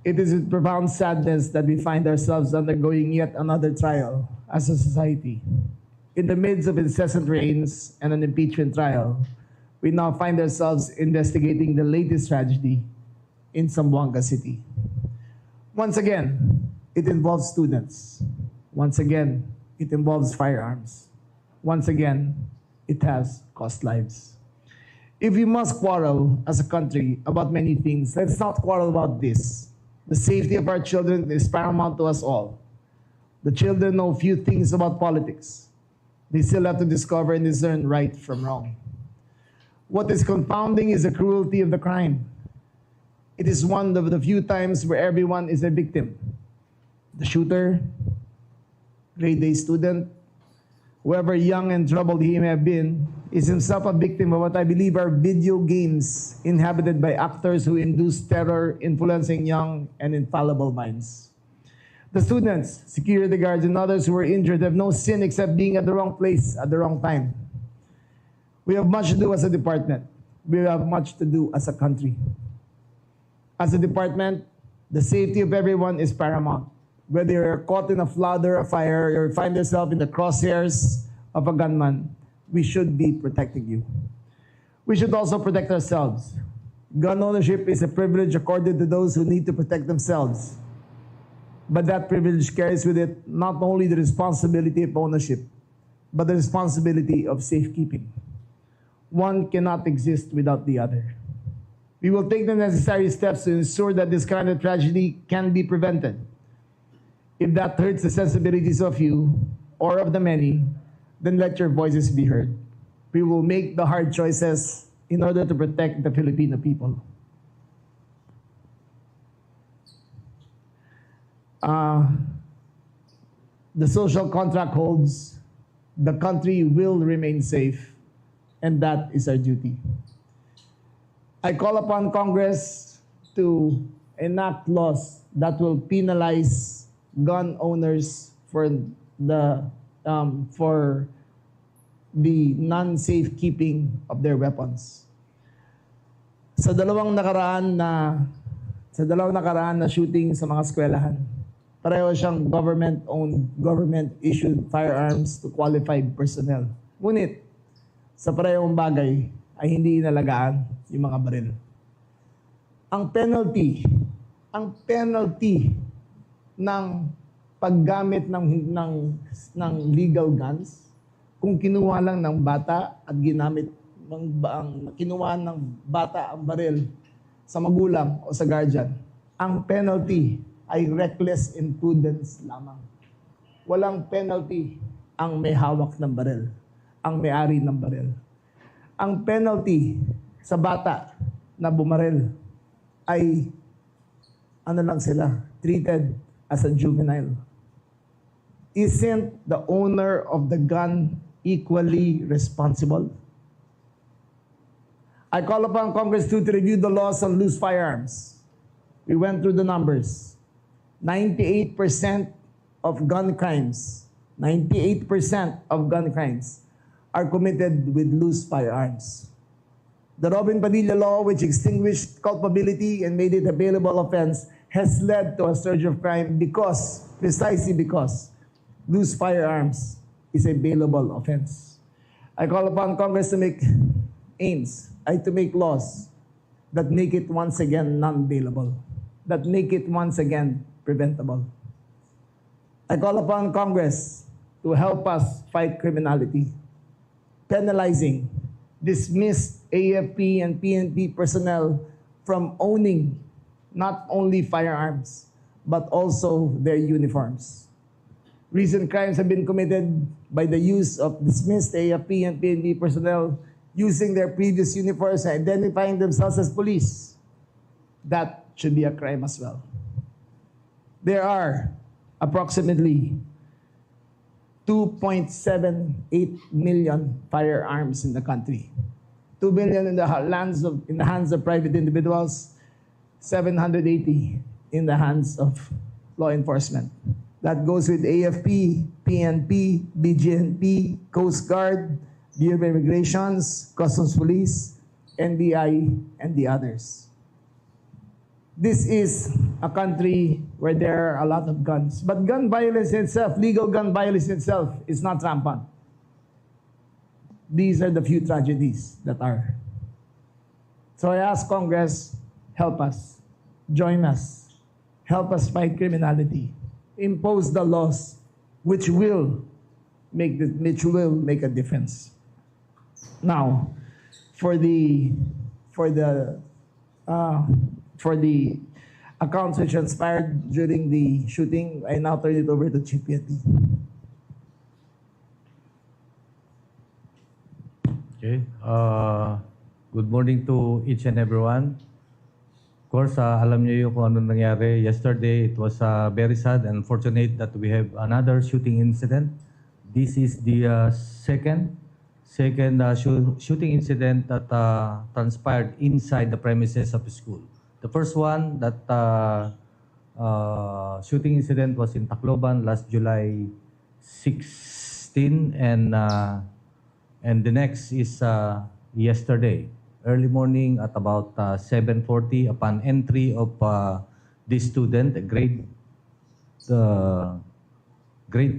It is with profound sadness that we find ourselves undergoing yet another trial as a society. In the midst of incessant rains and an impeachment trial, we now find ourselves investigating the latest tragedy in Zamboanga City. Once again, it involves students. Once again, it involves firearms. Once again, it has cost lives. If we must quarrel as a country about many things, let's not quarrel about this. The safety of our children is paramount to us all. The children know few things about politics. They still have to discover and discern right from wrong. What is confounding is the cruelty of the crime. It is one of the few times where everyone is a victim. The shooter, grade A student, whoever young and troubled he may have been, is himself a victim of what I believe are video games inhabited by actors who induce terror, influencing young and infallible minds. The students, security guards, and others who were injured have no sin except being at the wrong place at the wrong time. We have much to do as a department. We have much to do as a country. As a department, the safety of everyone is paramount. Whether you're caught in a flood or a fire, or you find yourself in the crosshairs of a gunman, we should be protecting you. We should also protect ourselves. Gun ownership is a privilege accorded to those who need to protect themselves. But that privilege carries with it not only the responsibility of ownership, but the responsibility of safekeeping. One cannot exist without the other. We will take the necessary steps to ensure that this kind of tragedy can be prevented. If that hurts the sensibilities of you or of the many, then let your voices be heard. We will make the hard choices in order to protect the Filipino people. The social contract holds, the country will remain safe, and that is our duty. I call upon Congress to enact laws that will penalize gun owners for the non-safe keeping of their weapons. Sa dalawang nakaraan na shooting sa mga eskwelahan, pareho siyang government-owned, government-issued firearms to qualified personnel. Ngunit, sa parehong bagay ay hindi inalagaan yung mga baril. Ang penalty ng paggamit ng legal guns, kung kinuha lang ng bata at kinuha ng bata ang baril sa magulang o sa guardian, ang penalty ay reckless imprudence lamang. Walang penalty ang may hawak ng baril, ang may-ari ng baril. Ang penalty sa bata na bumaril ay treated as a juvenile. Isn't the owner of the gun equally responsible? I call upon Congress to review the laws on loose firearms. We went through the numbers. 98% of gun crimes are committed with loose firearms. The Robin Padilla law, which extinguished culpability and made it a bailable offense, has led to a surge of crime precisely because loose firearms is a bailable offense. I call upon Congress to make laws that make it once again non-bailable, that make it once again preventable. I call upon Congress to help us fight criminality, penalizing dismissed AFP and PNP personnel from owning not only firearms, but also their uniforms. Recent crimes have been committed by the use of dismissed AFP and PNP personnel using their previous uniforms and identifying themselves as police. That should be a crime as well. There are approximately 2.78 million firearms in the country. 2 million in the hands of private individuals, 780 in the hands of law enforcement. That goes with AFP, PNP, BGNP, Coast Guard, Bureau of Immigrations, Customs Police, NBI, and the others. this is a country where there are a lot of guns. But gun violence itself, legal gun violence itself, is not rampant. These are the few tragedies that are. So I ask Congress, help us, join us, help us fight criminality, impose the laws which will make a difference. Now, for the accounts which transpired during the shooting, I now turn it over to Chief Piety. Okay. Good morning to each and everyone. Of course, alam niyo yung kung ano nangyari. Yesterday, it was very sad and fortunate that we have another shooting incident. This is the second shooting incident that transpired inside the premises of the school. The first one, that shooting incident was in Tacloban last July 16, and the next is yesterday, early morning at about 7:40, upon entry of this student, a grade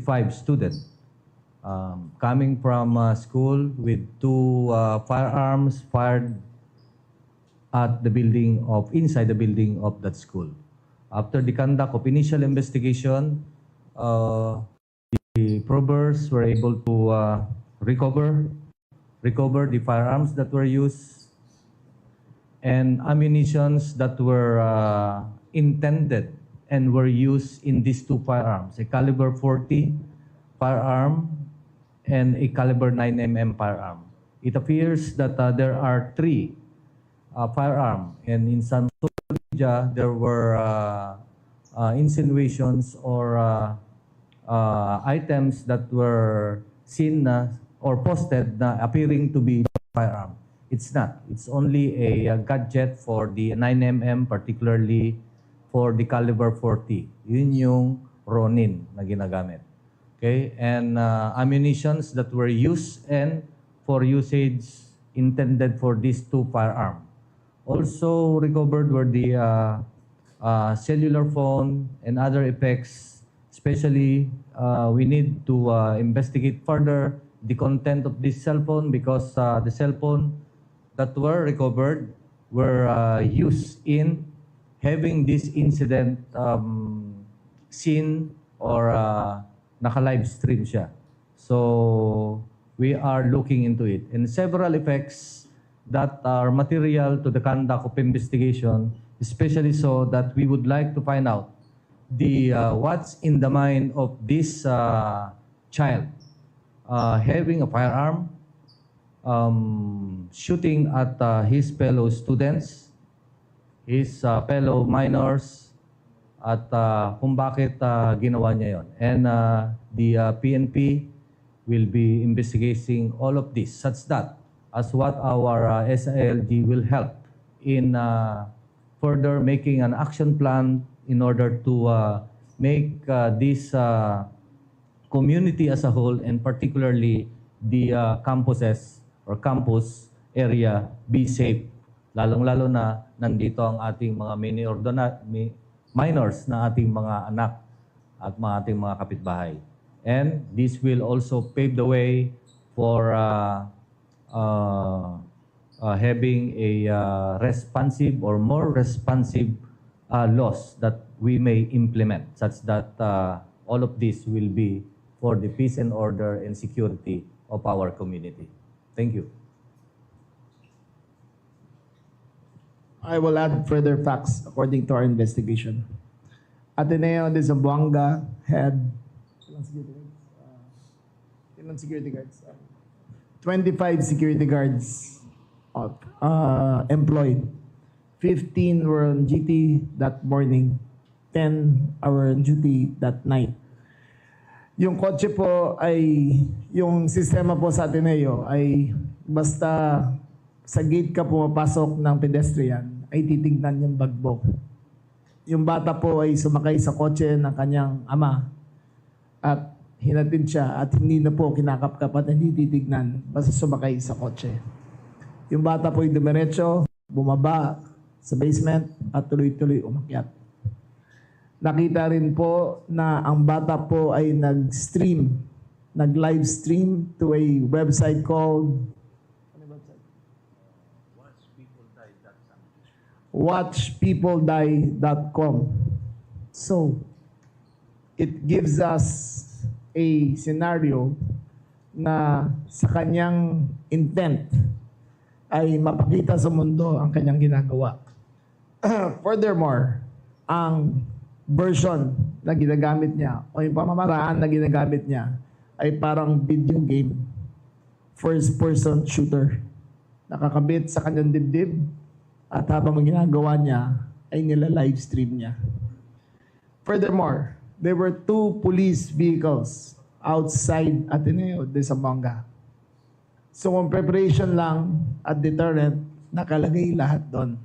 5 student, coming from school with two firearms fired at the building inside the building of that school. After the conduct of initial investigation, the probers were able to recover the firearms that were used and ammunitions that were intended and were used in these two firearms, a caliber 40 firearm and a caliber 9mm firearm. It appears that there are three firearms, and in some social media there were insinuations or items that were seen or posted na appearing to be firearm. It's not. It's only a gadget for the 9mm, particularly for the caliber 40. Yun yung Ronin na ginagamit. Okay? And ammunitions that were used and for usage intended for these two firearms. Also recovered were the cellular phone and other effects. Especially, we need to investigate further the content of this cell phone, because the cell phone that were recovered were used in having this incident seen or naka-live stream siya. So we are looking into it. And several effects that are material to the conduct of investigation, especially so that we would like to find out the what's in the mind of this child. Having a firearm, shooting at his fellow students, his fellow minors, at kung bakit ginawa niya yon. And the PNP will be investigating all of this, such that as what our SILG will help in further making an action plan in order to make this community as a whole, and particularly the campuses or campus area, be safe. Lalong-lalo na nandito ang ating mga minors na ating mga anak at ating mga kapitbahay. And this will also pave the way for having a responsive or more responsive laws that we may implement, such that all of this will be for the peace and order and security of our community. Thank you. I will add further facts according to our investigation. Ateneo de Zamboanga had ilang security guards? 25 security guards employed. 15 were on duty that morning. 10 were on duty that night. Yung kotse po ay, yung sistema po sa Ateneo ay basta sa gate ka pumapasok ng pedestrian, ay titignan yung bagbok. Yung bata po ay sumakay sa kotse ng kanyang ama at hinatid siya at hindi na po kinakapkap at hindi titignan basta sumakay sa kotse. Yung bata po ay dumiretso, bumaba, sa basement at tuloy-tuloy umakyat. Nakita rin po na ang bata po ay nag-live stream to a website called watchpeopledie.com. So, it gives us a scenario na sa kanyang intent ay mapakita sa mundo ang kanyang ginagawa. Furthermore, ang version na ginagamit niya o yung pamamaraan na ginagamit niya ay parang video game, first-person shooter. Nakakabit sa kanyang dibdib at habang ginagawa niya ay nila-live stream niya. Furthermore, there were 2 police vehicles outside Ateneo de Zamboanga. So kung preparation lang at deterrent, nakalagay lahat doon.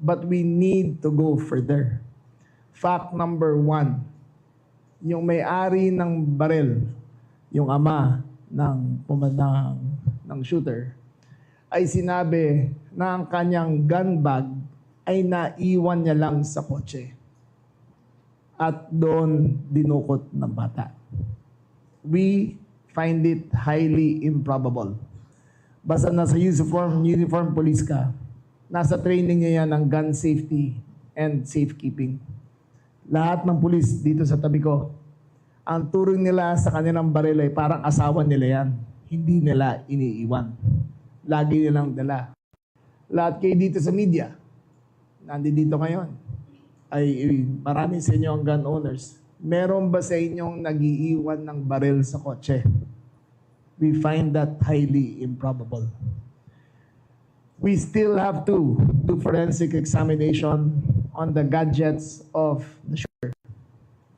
But we need to go further. Fact number 1, yung may-ari ng baril, yung ama ng shooter, ay sinabi na ang kanyang gun bag ay naiwan niya lang sa kotse. At doon dinukot ng bata. We find it highly improbable. Basta nasa uniform police ka, nasa training niya yan ng gun safety and safekeeping. Lahat ng police dito sa tabi ko, ang turing nila sa kanilang baril ay parang asawa nila yan. Hindi nila iniiwan. Lagi nilang dala. Lahat kayo dito sa media, nandito ngayon, ay marami sa inyo ang gun owners. Meron ba sa inyong nag-iiwan ng baril sa kotse? We find that highly improbable. We still have to do forensic examination on the gadgets of the shooter.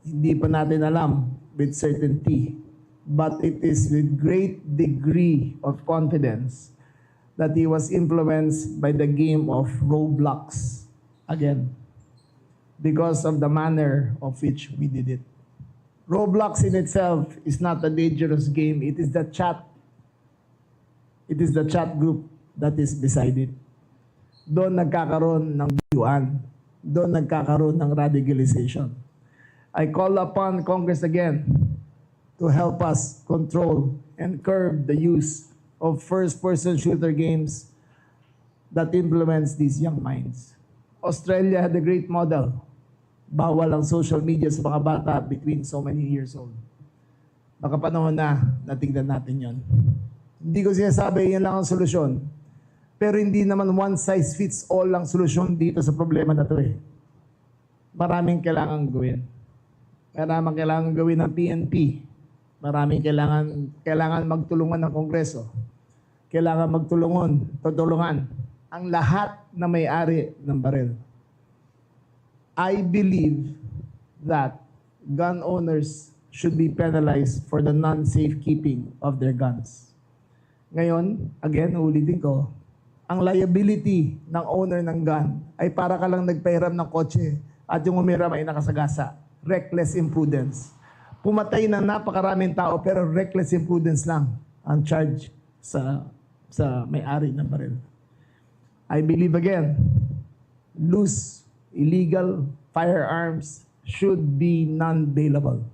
Hindi pa natin alam with certainty, but it is with great degree of confidence that he was influenced by the game of Roblox again, because of the manner of which we did it. Roblox in itself is not a dangerous game. It is the chat. It is the chat group that is beside it. Doon nagkakaroon ng biyuan. Doon nagkakaroon ng radicalization. I call upon Congress again to help us control and curb the use of first-person shooter games that influence these young minds. Australia had a great model. Bawal ang social media sa mga bata between so many years old. Baka panahon na tingnan natin yon. Hindi ko sinasabi yan lang ang solusyon. Pero hindi naman one size fits all ang solusyon dito sa problema na to eh. Maraming kailangan gawin. Maraming kailangan gawin ng PNP. Maraming kailangan magtulungan ng Kongreso. Kailangan tutulungan ang lahat na may-ari ng baril. I believe that gun owners should be penalized for the non-safe keeping of their guns. Ngayon, again, ulitin ko, ang liability ng owner ng gun ay para ka lang nagpahiram ng kotse at yung umiram ay nakasagasa. Reckless imprudence. Pumatay na napakaraming tao pero reckless imprudence lang ang charge sa may-ari ng baril. I believe again, loose illegal firearms should be non-bailable.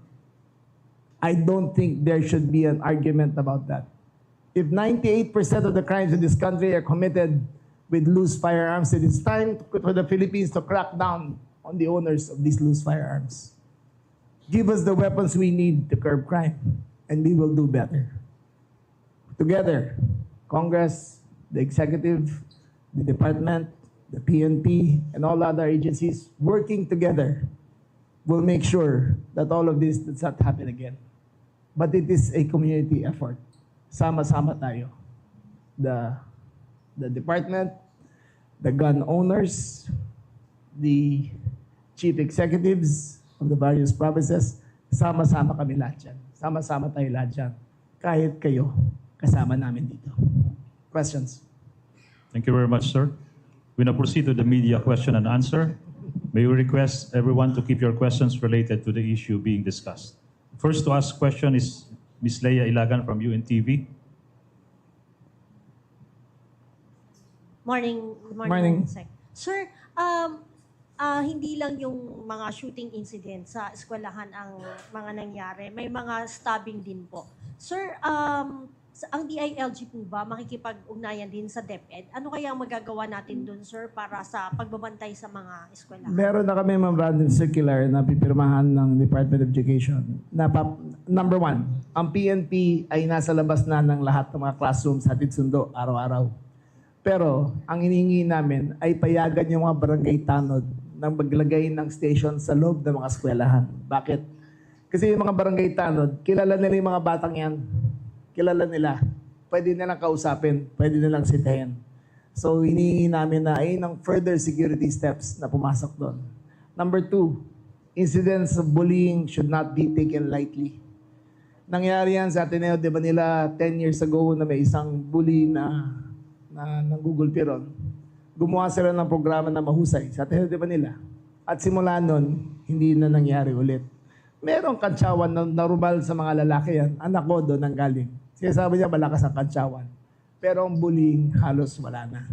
I don't think there should be an argument about that. If 98% of the crimes in this country are committed with loose firearms, it is time for the Philippines to crack down on the owners of these loose firearms. Give us the weapons we need to curb crime, and we will do better. Together, Congress, the executive, the department, the PNP, and all other agencies working together will make sure that all of this does not happen again. But it is a community effort. Sama-sama tayo. The department, the gun owners, the chief executives of the various provinces, sama-sama kami lahat dyan. Sama-sama tayo lahat dyan. Kahit kayo, kasama namin dito. Questions? Thank you very much, sir. We now proceed to the media question and answer. May we request everyone to keep your questions related to the issue being discussed. First to ask question is Ms. Leia Ilagan from UNTV. Morning. Morning. Sec. Sir, hindi lang yung mga shooting incident sa eskwelahan ang mga nangyari. May mga stabbing din po. Sir, ang DILG po ba makikipag-ugnayan din sa DepEd? Ano kaya ang magagawa natin doon, sir, para sa pagbabantay sa mga eskwelahan? Meron na kami memorandum circular na pipirmahan ng Department of Education. Number one, ang PNP ay nasa labas na ng lahat ng mga classrooms hatid sundo araw-araw. Pero ang hinihingi namin ay payagan yung mga barangay tanod ng maglagay ng station sa loob ng mga eskwelahan. Bakit? Kasi yung mga barangay tanod, kilala nila yung mga batang yan. Kilala nila. Pwede nilang kausapin. Pwede nilang sitahin. So, hinihingi namin na ay ng further security steps na pumasok doon. Number two, incidents of bullying should not be taken lightly. Nangyari yan sa Ateneo de Manila 10 years ago na may isang bully na Google Piron. Gumawa sila ng programa na mahusay sa Ateneo de Manila. At simula nun, hindi na nangyari ulit. Merong kantsawan na normal sa mga lalaki yan. Anak ko doon ang galing. Kasi sabi niya malakas ang kantsawan. Pero ang bullying halos wala na.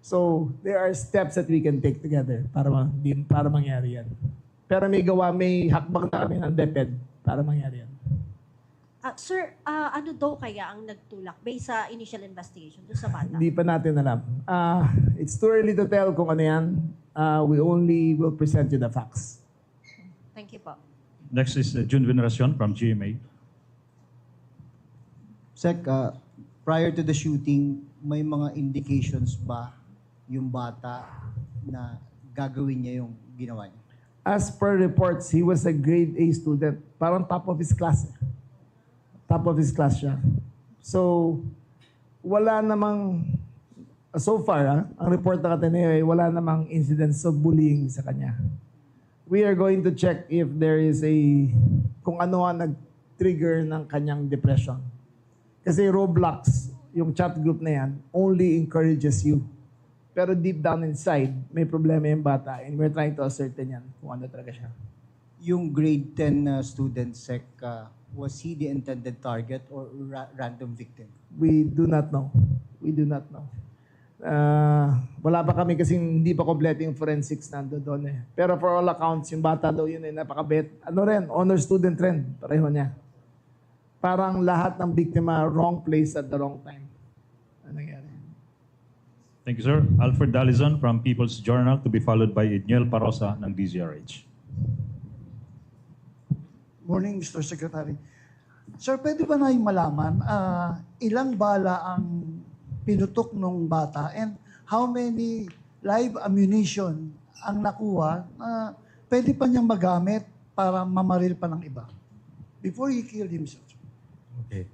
So, there are steps that we can take together para mangyari yan. Pero may hakbang na kami ng DepEd para mangyari yan. Sir, ano daw kaya ang nagtulak based sa initial investigation doon sa bata? Hindi pa natin alam. It's too early to tell kung ano yan. We only will present you the facts. Thank you po. Next is June Veneracion from GMA. Sec, prior to the shooting, may mga indications ba yung bata na gagawin niya yung ginawa niya? As per reports, he was a grade A student. Parang top of his class. Top of his class siya. So, wala namang, so far, ang report ng Ateneo ay wala namang incidents of bullying sa kanya. We are going to check if there is kung ano ang nag-trigger ng kanyang depression. Kasi Roblox, yung chat group na yan, only encourages you. Pero deep down inside, may problema yung bata and we're trying to ascertain yan kung ano talaga siya. Yung grade 10 student, Sec, was he the intended target or random victim? We do not know. We do not know. Wala pa kami kasi hindi pa kompleto yung forensics nando doon eh. Pero for all accounts, yung bata daw yun eh, napakabait. Ano rin, honor student rin, pareho niya. Parang lahat ng biktima, wrong place at the wrong time. Ano nangyari? Thank you, sir. Alfred Dalizon from People's Journal to be followed by Edniel Parosa ng DZRH. Morning, Mr. Secretary. Sir, pwede ba namin malaman ilang bala ang pinutok nung bata and how many live ammunition ang nakuha na pwede pa niyang magamit para mamaril pa ng iba before he killed himself? Okay.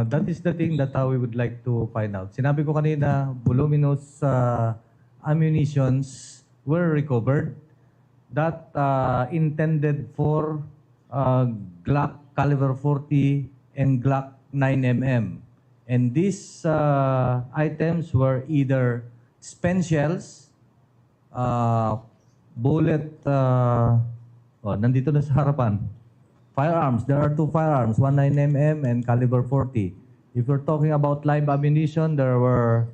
That is the thing that we would like to find out. Sinabi ko kanina, voluminous ammunitions were recovered that intended for Glock caliber 40 and Glock 9mm. And these items were either spent shells, bullet, nandito na sa harapan. Firearms, there are two firearms, one 9mm and caliber 40. If you're talking about live ammunition, there were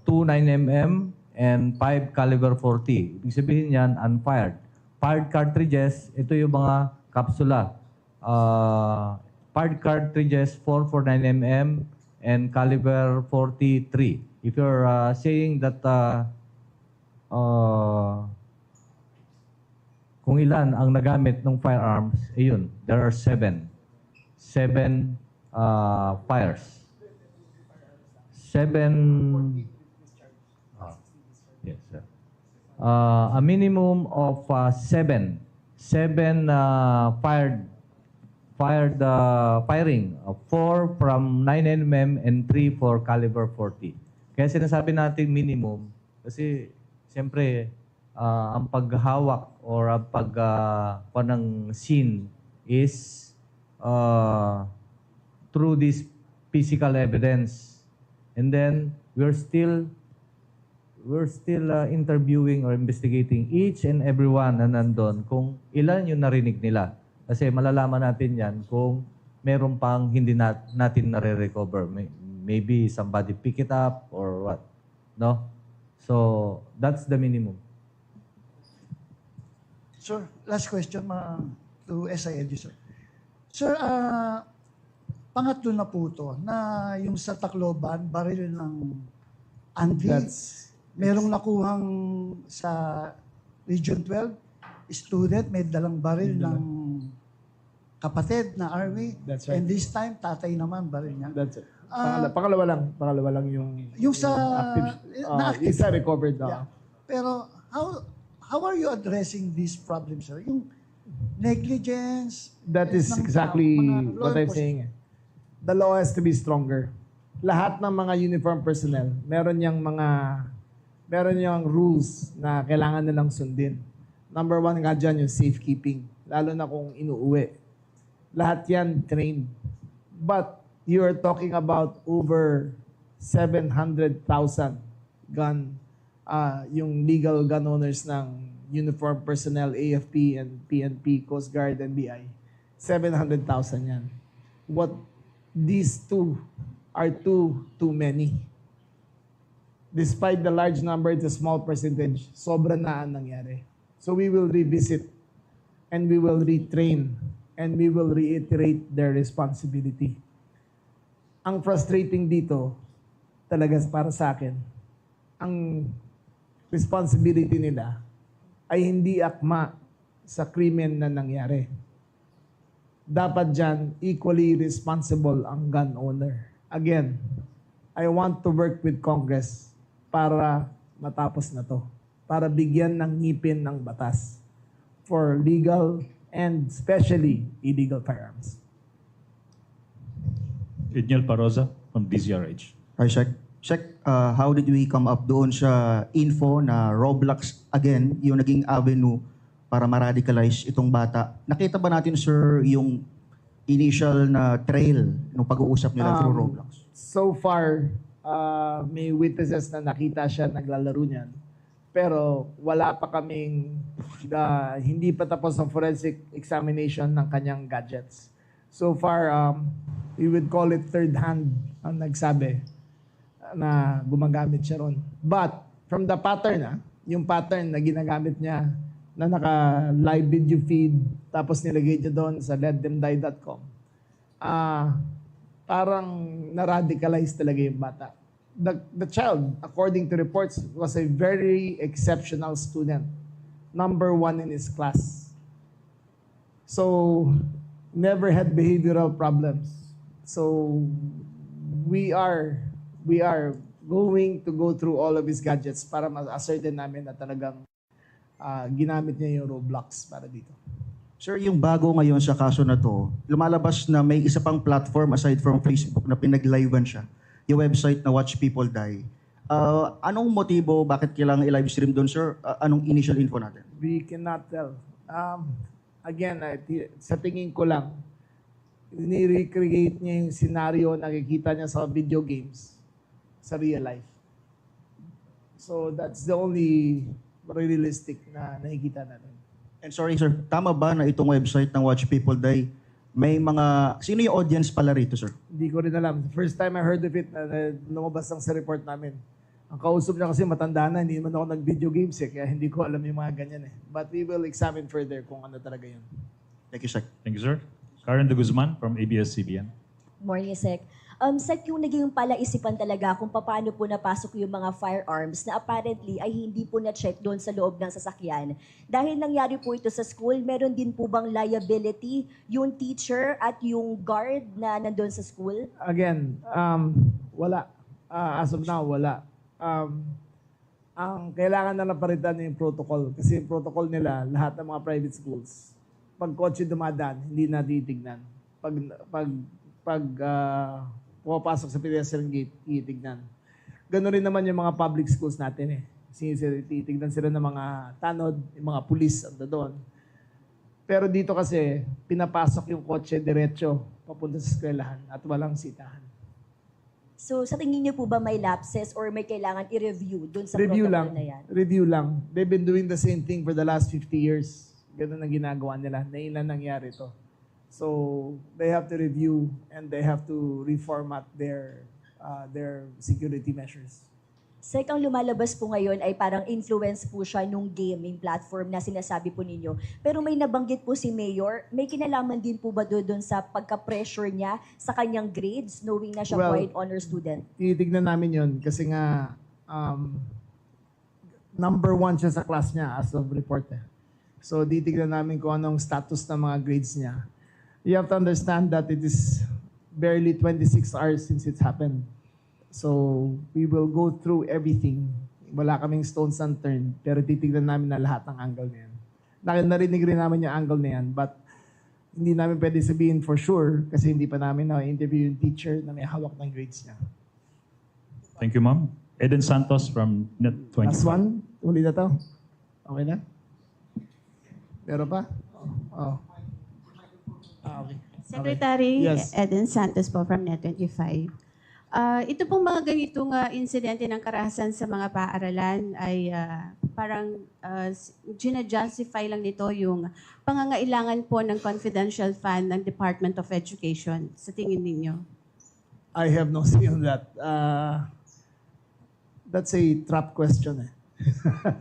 two 9mm and 5 caliber 40. Ibig sabihin yan, unfired. Fired cartridges, ito yung mga kapsula. Fired cartridges 4 for 9mm and caliber 43. If you're saying that kung ilan ang nagamit ng firearms, ayun, there are 7. 7 fires. 7 yes, sir. A minimum of 7 firing, 4 from 9mm and 3 for caliber 40. Kaya sinasabi natin minimum kasi siyempre ang paghawak or ang ng scene is through this physical evidence. And then we're still interviewing or investigating each and everyone na nandun kung ilan yung narinig nila. Kasi malalaman natin yan kung meron pang hindi natin nare-recover. Maybe somebody pick it up or what. No? So that's the minimum. Sir, last question to SILG, sir. Sir, pangatlo na po to, na yung sa Tacloban, baril ng Andy, merong nakuhang sa Region 12, student, may dalang baril ng kapatid na army. That's right. And this time, tatay naman, baril niya. That's it. Pangalawa lang yung Yung sa active. na-active. Isa recovered na. Yeah. Pero how are you addressing this problem, sir? Yung negligence. That is ng exactly mga law what I'm enforcement. saying. The law has to be stronger. Lahat ng mga uniform personnel, meron niyang rules na kailangan nilang sundin. Number one nga dyan yung safekeeping, lalo na kung inuuwi. Lahat yan trained. But you are talking about over 700,000 gun, yung legal gun owners ng uniform personnel, AFP and PNP, Coast Guard and BI. 700,000 yan. These two are too many. Despite the large number, it's a small percentage. Sobra na ang nangyari. So we will revisit and we will retrain and we will reiterate their responsibility. Ang frustrating dito, talaga para sa akin, ang responsibility nila ay hindi akma sa krimen na nangyari. Dapat dyan, equally responsible ang gun owner. Again, I want to work with Congress para matapos na to. Para bigyan ng ngipin ng batas for legal and especially illegal firearms. Edniel Paroza from DZRH. Hi, Shek, how did we come up doon sa info na Roblox, again, yung naging avenue para ma-radicalize itong bata? Nakita ba natin, sir, yung initial na trail nung pag-uusap nila through Roblox? So far, may witnesses na nakita siya naglalaro niyan. Pero wala pa kaming, hindi pa tapos ang forensic examination ng kanyang gadgets. So far, we would call it third hand ang nagsabi na gumagamit siya ron. But from the pattern, yung pattern na ginagamit niya na naka-live video feed tapos nilagay niya doon sa letthemdie.com, parang na-radicalize talaga yung bata. The child, according to reports, was a very exceptional student. Number 1 in his class. So, never had behavioral problems. So, we are going to go through all of his gadgets para ma-ascertain namin na talagang ginamit niya yung Roblox para dito. Sir, yung bago ngayon sa kaso na to, lumalabas na may isa pang platform aside from Facebook na pinag-livean siya, yung website na Watch People Die. Anong motibo, bakit kailangan i-live stream doon, sir? Anong initial info natin? We cannot tell. Again, sa tingin ko lang, ni-recreate niya yung scenario na nakikita niya sa video games sa real life. So that's the only realistic na nakikita natin. And sorry, sir, tama ba na itong website ng Watch People Die, may mga, sino yung audience pala rito, sir? Hindi ko rin alam. The first time I heard of it, lumabas lang sa report namin. Ang kausap niya kasi matanda na, hindi naman ako nag-video games kaya hindi ko alam yung mga ganyan But we will examine further kung ano talaga yun. Thank you, sir. Thank you, sir. Karen de Guzman from ABS-CBN. Morning, Sec. Sec, yung naging palaisipan talaga kung paano po napasok yung mga firearms na apparently ay hindi po na-check doon sa loob ng sasakyan. Dahil nangyari po ito sa school, meron din po bang liability yung teacher at yung guard na nandun sa school? Again, wala. As of now, wala. Ang kailangan na napalitan yung protocol. Kasi yung protocol nila, lahat ng mga private schools, pag kotse dumadaan, hindi na titignan. Pag pumapasok sa pedestrian gate, titignan. Gano'n rin naman yung mga public schools natin Kasi titignan sila ng mga tanod, yung mga pulis ando doon. Pero dito kasi, pinapasok yung kotse diretso papunta sa eskwelahan at walang sitahan. So sa tingin niyo po ba may lapses or may kailangan i-review doon sa Review protocol lang. na yan? Review lang. They've been doing the same thing for the last 50 years. Ganun ang ginagawa nila. Nailan nangyari to. So they have to review and they have to reformat their security measures. Sek, ang lumalabas po ngayon ay parang influence po siya nung gaming platform na sinasabi po ninyo. Pero may nabanggit po si Mayor, may kinalaman din po ba doon sa pagka-pressure niya sa kanyang grades, knowing na siya po Well, ay honor student? Tinitignan namin yun kasi nga number 1 siya sa class niya as of report. So titignan namin kung anong status ng mga grades niya. You have to understand that it is barely 26 hours since it's happened. So we will go through everything. Wala kaming stones unturned, pero titignan namin na lahat ng angle na yan. Narinig rin namin yung angle na yan, but hindi namin pwede sabihin for sure kasi hindi pa namin na-interview yung teacher na may hawak ng grades niya. Thank you, ma'am. Eden Santos from Net25. Last one, uli na to. Okay na? Meron pa? Oh. Okay. Secretary Yes. Eden Santos po from Net25. Ito pong mga ganitong insidente ng karahasan sa mga paaralan ay parang gina-justify lang nito yung pangangailangan po ng confidential fund ng Department of Education. Sa tingin ninyo? I have no say on that. That's a trap question eh.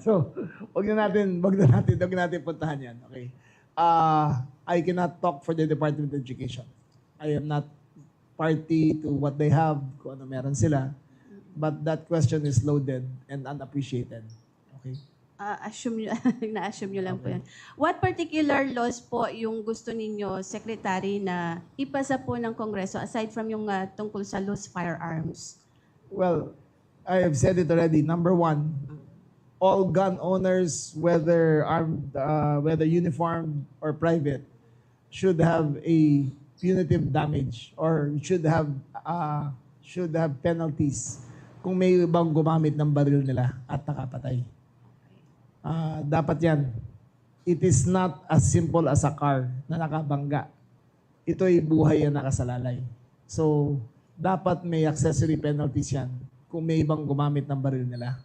So, wag na natin puntahan yan. Okay. I cannot talk for the Department of Education. I am not party to what they have, kung ano meron sila. But that question is loaded and unappreciated. Okay? Na-assume nyo lang po yan. What particular laws po yung gusto ninyo, Secretary, na ipasa po ng Kongreso aside from yung tungkol sa loose firearms? Well, I have said it already. Number 1, all gun owners, whether armed, whether uniformed or private, should have a punitive damage or should have penalties kung may ibang gumamit ng baril nila at nakapatay. Dapat yan. It is not as simple as a car na nakabangga. Ito ay buhay na nakasalalay. So, dapat may accessory penalties yan kung may ibang gumamit ng baril nila.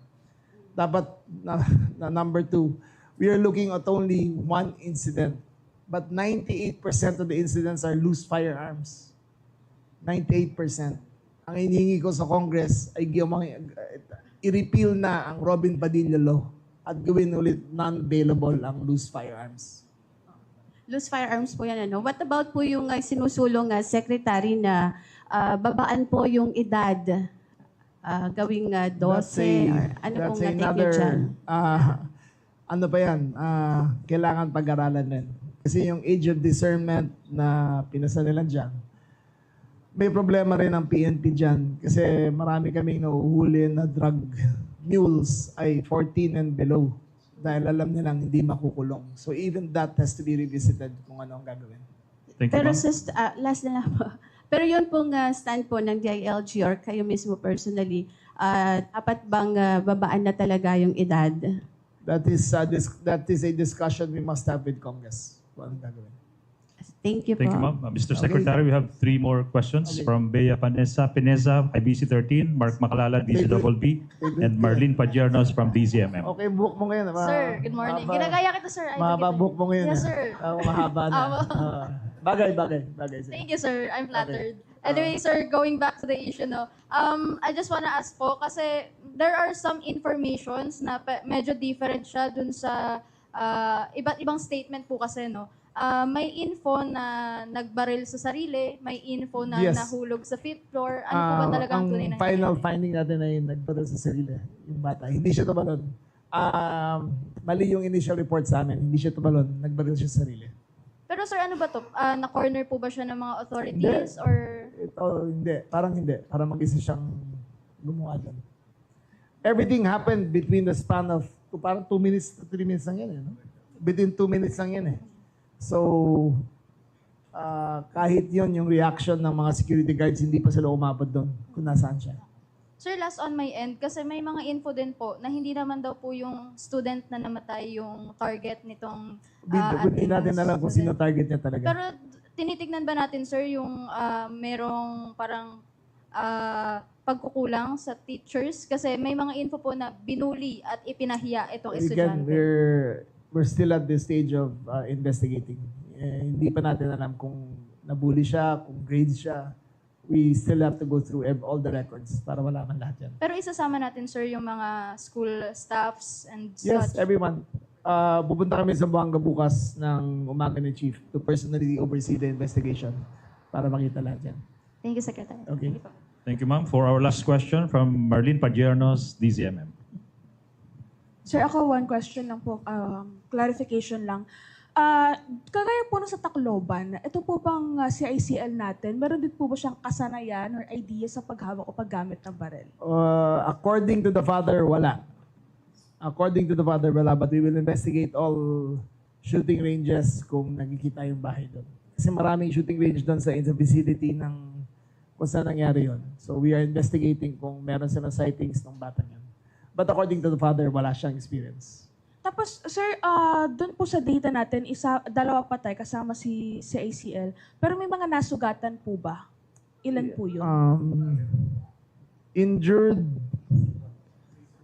Dapat, na number 2, we are looking at only one incident. But 98% of the incidents are loose firearms. 98%. Ang hinihingi ko sa Congress ay i-repeal na ang Robin Padilla Law at gawin ulit non-bailable ang loose firearms. Loose firearms po yan, ano? What about po yung sinusulong Secretary na babaan po yung edad? Gawing 12? Or ano pong natin nyo dyan? Ano pa yan? Kailangan pag-aralan rin. Kasi yung age of discernment na pinasa nila dyan, may problema rin ang PNP dyan. Kasi marami kaming nauhuli na drug mules ay 14 and below. Dahil alam nilang hindi makukulong. So even that has to be revisited kung ano ang gagawin. Thank you, Pero ma'am. last na lang po. Pero yun pong stand po ng DILG or kayo mismo personally, dapat bang babaan na talaga yung edad? That is a discussion we must have with Congress. Kung anong gagawin. Thank you po. Thank you, ma'am. Mr. Secretary, we have 3 more questions from Bea Pineza, IBC 13, Mark Macalala, DCBB, and Marlene Padiernos from DZMM. Okay, book mo ngayon. Sir, good morning. Ginagaya kita, sir. Mahaba book mo ngayon. Yes, sir. Mahaba na. Bagay. Sir. Thank you, sir. I'm flattered. Anyway, sir, going back to the issue, no, I just wanna ask po, kasi there are some informations na medyo different siya dun sa iba't ibang statement po kasi, no. May info na nagbaril sa sarili, may info na Yes. nahulog sa 5th floor. Ano po ba talaga ang tunay na Ang final finding natin ay nagbaril sa sarili, yung bata. Hindi siya tumalon. Mali yung initial report sa amin. Hindi siya tumalon. Nagbaril siya sa sarili. Pero sir, ano ba to? Na-corner po ba siya ng mga authorities or... Ito, hindi. Parang hindi. Parang mag-isa siyang gumawa doon. Everything happened between the span of parang 2 minutes to 3 minutes lang yan. Eh, no? Within 2 minutes lang yan eh. So, kahit yon yung reaction ng mga security guards, hindi pa sila umabot doon kung nasaan siya. Sir, last on my end, kasi may mga info din po na hindi naman daw po yung student na namatay yung target nitong Hindi natin alam kung sino target niya talaga. Pero tinitignan ba natin, sir, yung merong parang pagkukulang sa teachers? Kasi may mga info po na binuli at ipinahiya itong Again, estudyante. we're still at the stage of investigating. Hindi pa natin alam kung nabully siya, kung grade siya, we still have to go through all the records para malaman lahat yan. Pero isasama natin, sir, yung mga school staffs and Yes, such. everyone. Pupunta kami sa Buanga bukas ng umaga ni Chief to personally oversee the investigation para makita lahat yan. Thank you, Secretary. Okay. Thank you po. Thank you, ma'am. For our last question from Marlene Padiernos, DZMM. Sir, ako one question lang po, clarification lang. Kagaya po nung sa Tacloban, ito po bang CICL natin, meron din po ba siyang kasanayan or idea sa paghawak o paggamit ng baril? According to the father, wala. According to the father, wala. But we will investigate all shooting ranges kung nakikita yung bahay doon. Kasi maraming shooting range doon sa vicinity ng kung saan nangyari yun. So we are investigating kung meron silang sightings ng batang yun. But according to the father, wala siyang experience. Tapos, sir, doon po sa data natin, dalawa patay kasama si CICL. Pero may mga nasugatan po ba? Ilan po yun? Injured,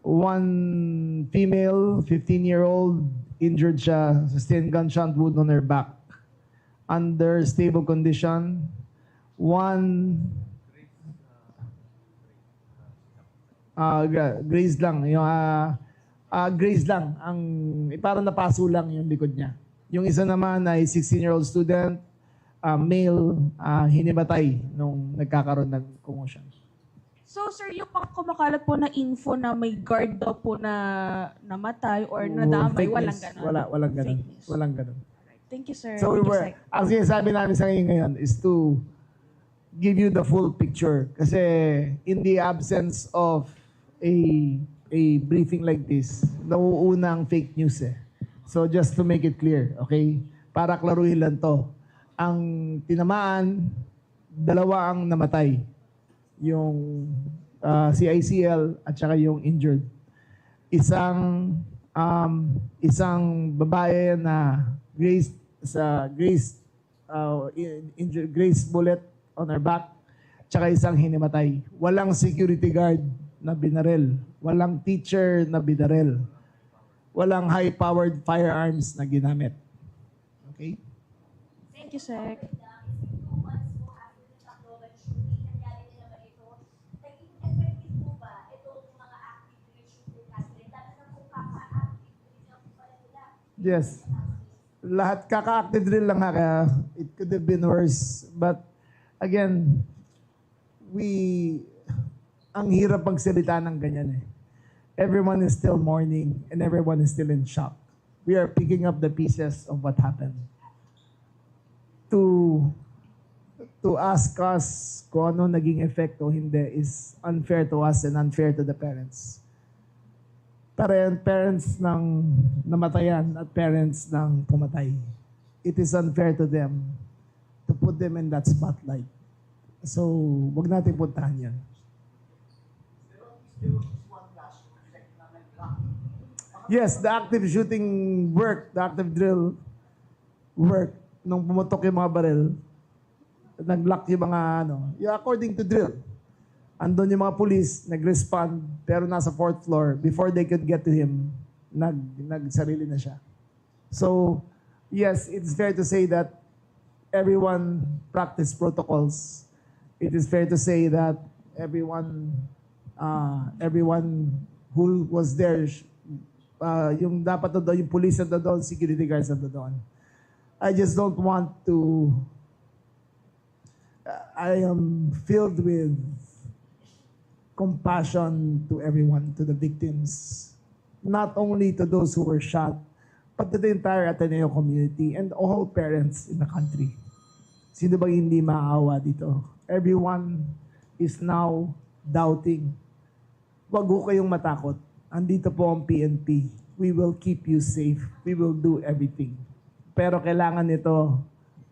one female, 15-year-old, injured siya, sustained gunshot wound on her back. Under stable condition, one graze lang, yung graze lang, ang parang napaso lang yung likod niya. Yung isa naman ay 16-year-old student, male, hinimatay nung nagkakaroon ng commotion. So, sir, yung pang kumakalat po na info na may guard daw po na namatay or nadamay, Fake walang news. ganon? Walang ganon. Fake news. Walang ganon. Thank you, sir. So Thank you, Sec. ang sinasabi namin sa inyo ngayon is to give you the full picture. Kasi in the absence of a briefing like this, nauuna ang fake news eh. So just to make it clear, okay? Para klaruhin lang to. Ang tinamaan, dalawa ang namatay. Yung CICL at saka yung injured. Isang babae na graze bullet on her back, tsaka isang hinimatay. Walang security guard na binaril. Walang teacher na binaril. Walang high-powered firearms na ginamit. Okay? Thank you, Sec. Yes. Lahat kaka-active drill lang ha, kaya it could have been worse. But again, ang hirap magsalita ng ganyan eh. Everyone is still mourning and everyone is still in shock. We are picking up the pieces of what happened. To ask us kung ano naging effect o hindi is unfair to us and unfair to the parents. Parents ng namatayan at parents ng pumatay. It is unfair to them to put them in that spotlight. So, wag natin puntahan yan. Yes, the active shooting work, the active drill work, nung pumutok yung mga baril, nag-lock yung mga according to drill. Andun yung mga police, nag-respond, pero nasa 4th floor. Before they could get to him, nagsarili na siya. So, yes, it's fair to say that everyone practiced protocols. It is fair to say that everyone who was there, yung dapat doon, yung police na doon, security guards na doon. I just don't want to, I am filled with compassion to everyone, to the victims, not only to those who were shot, but to the entire Ateneo community and all parents in the country. Sino bang hindi maawa dito? Everyone is now doubting. Wag ho kayong matakot. Andito po ang PNP. We will keep you safe. We will do everything. Pero kailangan nito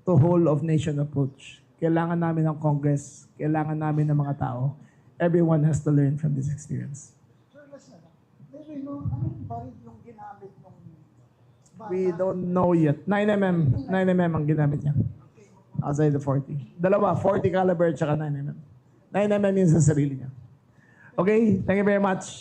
to whole of nation approach. Kailangan namin ng Congress. Kailangan namin ng mga tao. Everyone has to learn from this experience. Sir, listen. Maybe anong baril yung ginamit ng bata? We don't know yet. 9mm ang ginamit niya. Outside the 40. Dalawa, 40 caliber at saka 9mm. 9mm yun sa sarili niya. Okay, thank you very much.